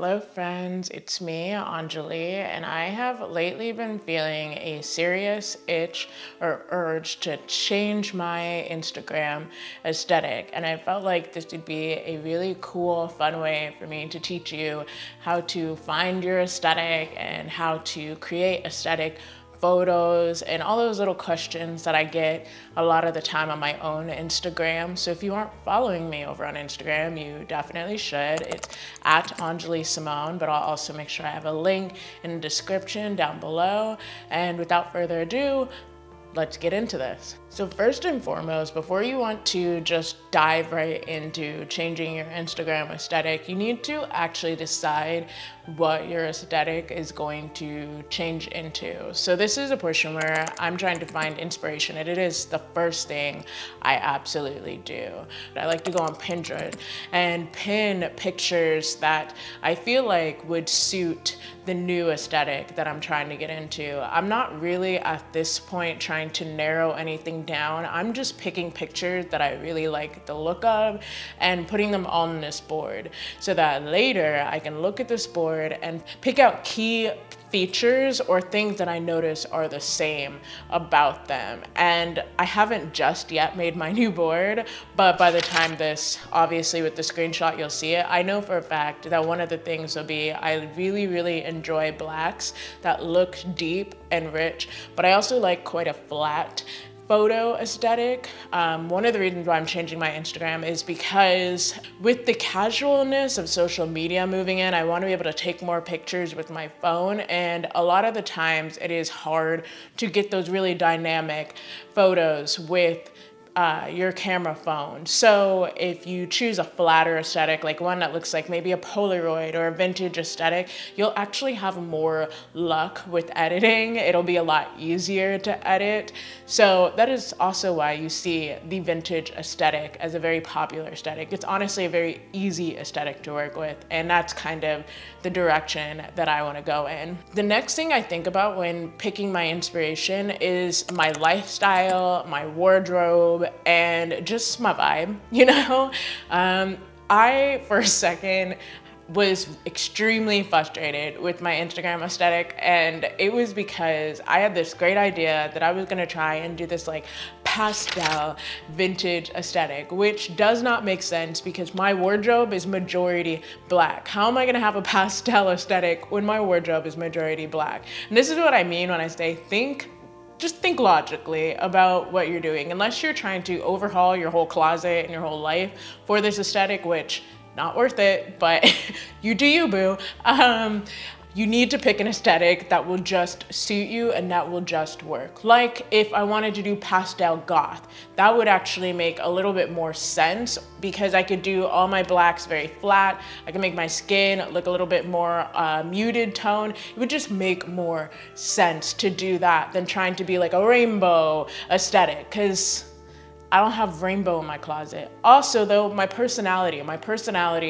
Hello friends, it's me, Anjuli, and I have lately been feeling a serious itch or urge to change my Instagram aesthetic. And I felt like this would be a really cool, fun way for me to teach you how to find your aesthetic and how to create aesthetic photos and all those little questions that I get a lot of the time on my own Instagram. So if you aren't following me over on Instagram, you definitely should. It's at Anjuli Simone, but I'll also make sure I have a link in the description down below. And without further ado, let's get into this. So first and foremost, before you want to just dive right into changing your Instagram aesthetic, you need to actually decide what your aesthetic is going to change into. So this is a portion where I'm trying to find inspiration, and it is the first thing I absolutely do. I like to go on Pinterest and pin pictures that I feel like would suit the new aesthetic that I'm trying to get into. I'm not really at this point trying to narrow anything down. I'm just picking pictures that I really like the look of and putting them on this board so that later I can look at this board and pick out key features or things that I notice are the same about them. And I haven't just yet made my new board, but by the time this, obviously with the screenshot, you'll see it. I know for a fact that one of the things will be, I really enjoy blacks that look deep and rich, but I also like quite a flat photo aesthetic. One of the reasons why I'm changing my Instagram is because with the casualness of social media moving in, I want to be able to take more pictures with my phone. And a lot of the times it is hard to get those really dynamic photos with your camera phone. So if you choose a flatter aesthetic, like one that looks like maybe a Polaroid or a vintage aesthetic, you'll actually have more luck with editing. It'll be a lot easier to edit. So that is also why you see the vintage aesthetic as a very popular aesthetic. It's honestly a very easy aesthetic to work with, and that's kind of the direction that I want to go in. The next thing I think about when picking my inspiration is my lifestyle, my wardrobe, and just my vibe, you know? I, for a second, was extremely frustrated with my Instagram aesthetic, and it was because I had this great idea that I was gonna try and do this like pastel vintage aesthetic, which does not make sense because my wardrobe is majority black. How am I gonna have a pastel aesthetic when my wardrobe is majority black? And this is what I mean when I say just think logically about what you're doing. Unless you're trying to overhaul your whole closet and your whole life for this aesthetic, which not worth it, but you do you, boo. You need to pick an aesthetic that will just suit you and that will just work. Like if I wanted to do pastel goth, that would actually make a little bit more sense because I could do all my blacks very flat. I can make my skin look a little bit more muted tone. It would just make more sense to do that than trying to be like a rainbow aesthetic, because I don't have rainbow in my closet. Also though, my personality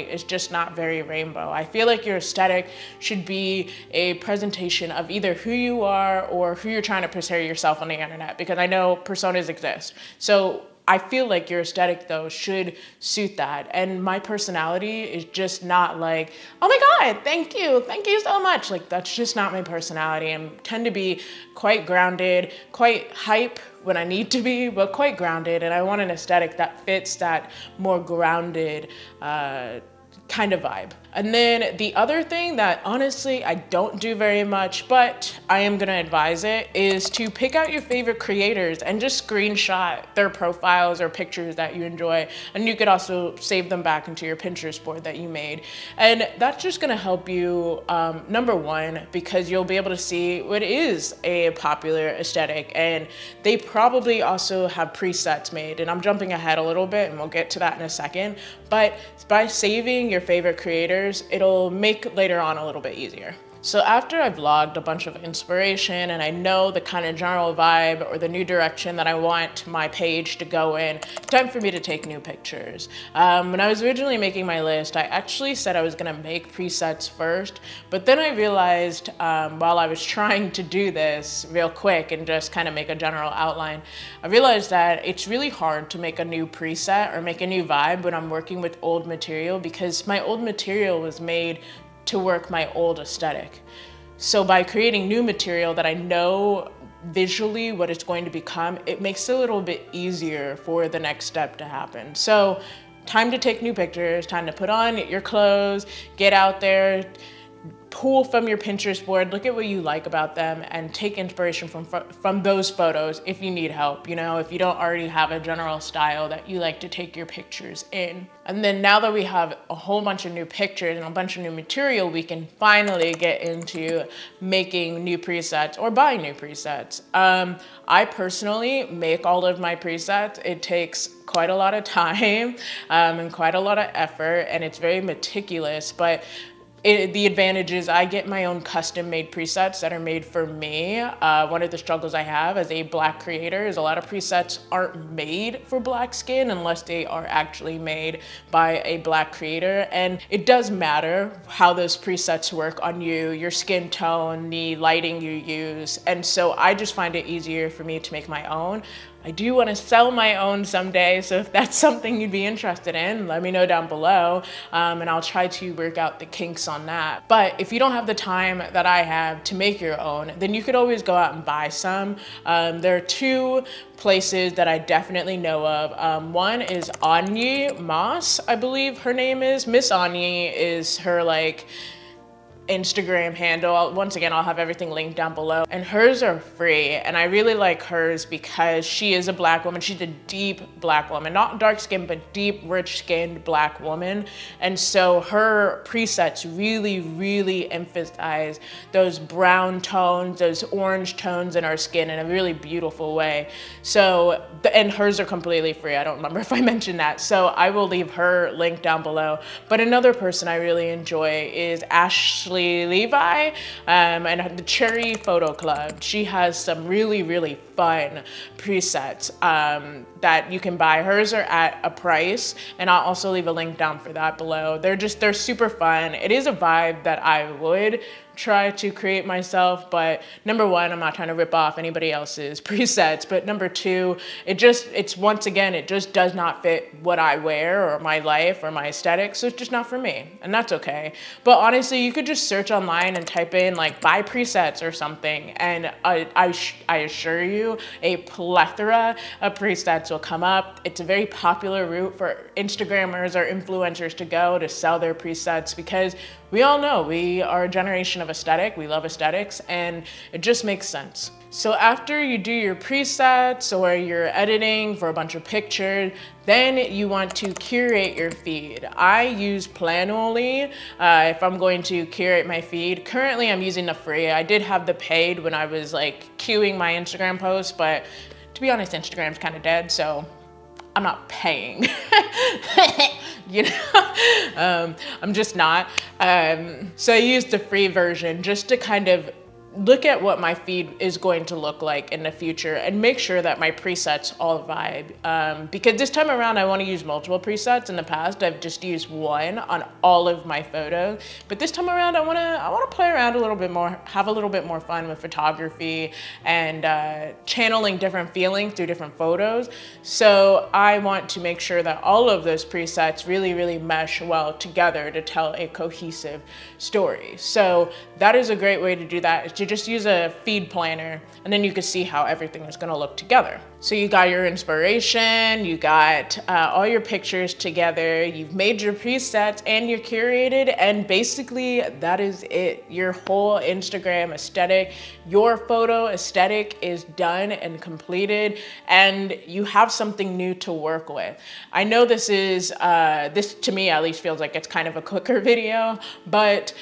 is just not very rainbow. I feel like your aesthetic should be a presentation of either who you are or who you're trying to portray yourself on the internet, because I know personas exist. So I feel like your aesthetic though should suit that. And my personality is just not like, oh my God, thank you so much. Like that's just not my personality. I tend to be quite grounded, quite hype when I need to be, but quite grounded. And I want an aesthetic that fits that more grounded kind of vibe. And then the other thing that honestly I don't do very much, but I am gonna advise it, is to pick out your favorite creators and just screenshot their profiles or pictures that you enjoy. And you could also save them back into your Pinterest board that you made. And that's just gonna help you, number one, because you'll be able to see what is a popular aesthetic, and they probably also have presets made. And I'm jumping ahead a little bit and we'll get to that in a second, but by saving your favorite creators, it'll make later on a little bit easier. So after I've logged a bunch of inspiration and I know the kind of general vibe or the new direction that I want my page to go in, time for me to take new pictures. When I was originally making my list, I actually said I was gonna make presets first, but then I realized while I was trying to do this real quick and just kind of make a general outline, I realized that it's really hard to make a new preset or make a new vibe when I'm working with old material, because my old material was made to work my old aesthetic. So by creating new material that I know visually what it's going to become, it makes it a little bit easier for the next step to happen. So time to take new pictures, time to put on your clothes, get out there, pull from your Pinterest board, look at what you like about them, and take inspiration from those photos if you need help, you know, if you don't already have a general style that you like to take your pictures in. And then now that we have a whole bunch of new pictures and a bunch of new material, we can finally get into making new presets or buying new presets. I personally make all of my presets. It takes quite a lot of time and quite a lot of effort, and it's very meticulous, but the advantage is I get my own custom made presets that are made for me. One of the struggles I have as a Black creator is a lot of presets aren't made for Black skin unless they are actually made by a Black creator. And it does matter how those presets work on you, your skin tone, the lighting you use. And so I just find it easier for me to make my own. I do want to sell my own someday, so if that's something you'd be interested in, let me know down below, and I'll try to work out the kinks on that. But if you don't have the time that I have to make your own, then you could always go out and buy some. There are two places that I definitely know of. One is Anjuli Moss, I believe her name is. Miss Anjuli is her Instagram handle. Once again, I'll have everything linked down below. And hers are free. And I really like hers because she is a Black woman. She's a deep Black woman, not dark skinned, but deep, rich skinned Black woman. And so her presets really, really emphasize those brown tones, those orange tones in our skin in a really beautiful way. So, and hers are completely free. I don't remember if I mentioned that. So I will leave her link down below. But another person I really enjoy is Ashley Levi and the Cherry Photo Club. She has some really, really fun presets that you can buy. Hers are at a price, and I'll also leave a link down for that below. They're super fun. It is a vibe that I would try to create myself, but number one, I'm not trying to rip off anybody else's presets, but number two, it's once again, it just does not fit what I wear or my life or my aesthetic, so it's just not for me, and that's okay. But honestly, you could just search online and type in buy presets or something, and I assure you a plethora of presets will come up. It's a very popular route for Instagrammers or influencers to go to sell their presets, because we all know we are a generation of aesthetic. We love aesthetics, and it just makes sense. So after you do your presets or you're editing for a bunch of pictures, then you want to curate your feed. I use Planoly if I'm going to curate my feed. Currently, I'm using the free. I did have the paid when I was queuing my Instagram posts, but to be honest, Instagram's kind of dead, so I'm not paying. You know, I'm just not. So I used the free version just to kind of look at what my feed is going to look like in the future and make sure that my presets all vibe. Because this time around, I want to use multiple presets. In the past, I've just used one on all of my photos. But this time around, I want to play around a little bit more, have a little bit more fun with photography and channeling different feelings through different photos. So I want to make sure that all of those presets really, really mesh well together to tell a cohesive story. So that is a great way to do that, is to just use a feed planner, and then you can see how everything is going to look together. So you got your inspiration, you got all your pictures together, you've made your presets, and you're curated, and basically that is it. Your whole Instagram aesthetic, your photo aesthetic is done and completed, and you have something new to work with. I know this to me at least feels like it's kind of a quicker video, but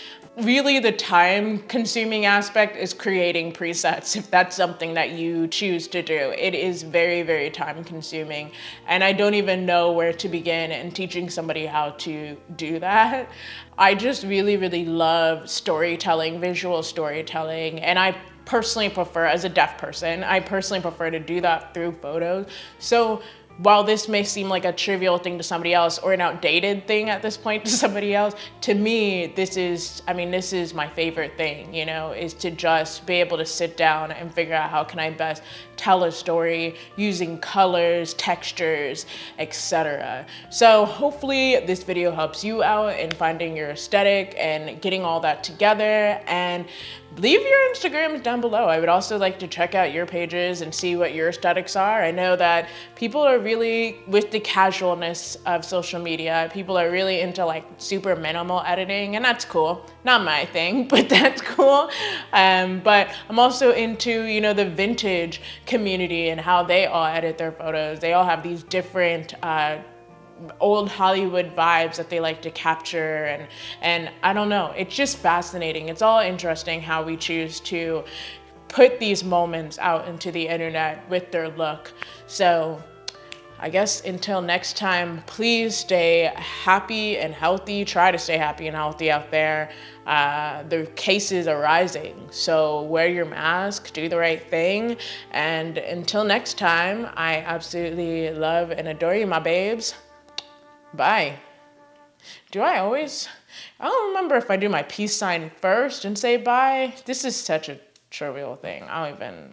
really the time consuming aspect is creating presets. If that's something that you choose to do, it is very, very time consuming. And I don't even know where to begin in teaching somebody how to do that. I just really, really love storytelling, visual storytelling. And I personally prefer, as a deaf person, I personally prefer to do that through photos. So while this may seem like a trivial thing to somebody else or an outdated thing at this point to somebody else, to me, this is my favorite thing, you know, is to just be able to sit down and figure out how can I best tell a story using colors, textures, etc. So hopefully this video helps you out in finding your aesthetic and getting all that together, and leave your Instagrams down below. I would also like to check out your pages and see what your aesthetics are. I know that people are really, with the casualness of social media, people are really into like super minimal editing, and that's cool. Not my thing, but that's cool. But I'm also into, you know, the vintage community and how they all edit their photos. They all have these different old Hollywood vibes that they like to capture, and I don't know, it's just fascinating. It's all interesting how we choose to put these moments out into the internet with their look. So I guess until next time, please stay happy and healthy. Try to stay happy and healthy out there. The cases are rising, so wear your mask, do the right thing. And until next time, I absolutely love and adore you, my babes. Bye. I don't remember if I do my peace sign first and say bye. This is such a trivial thing. I don't even.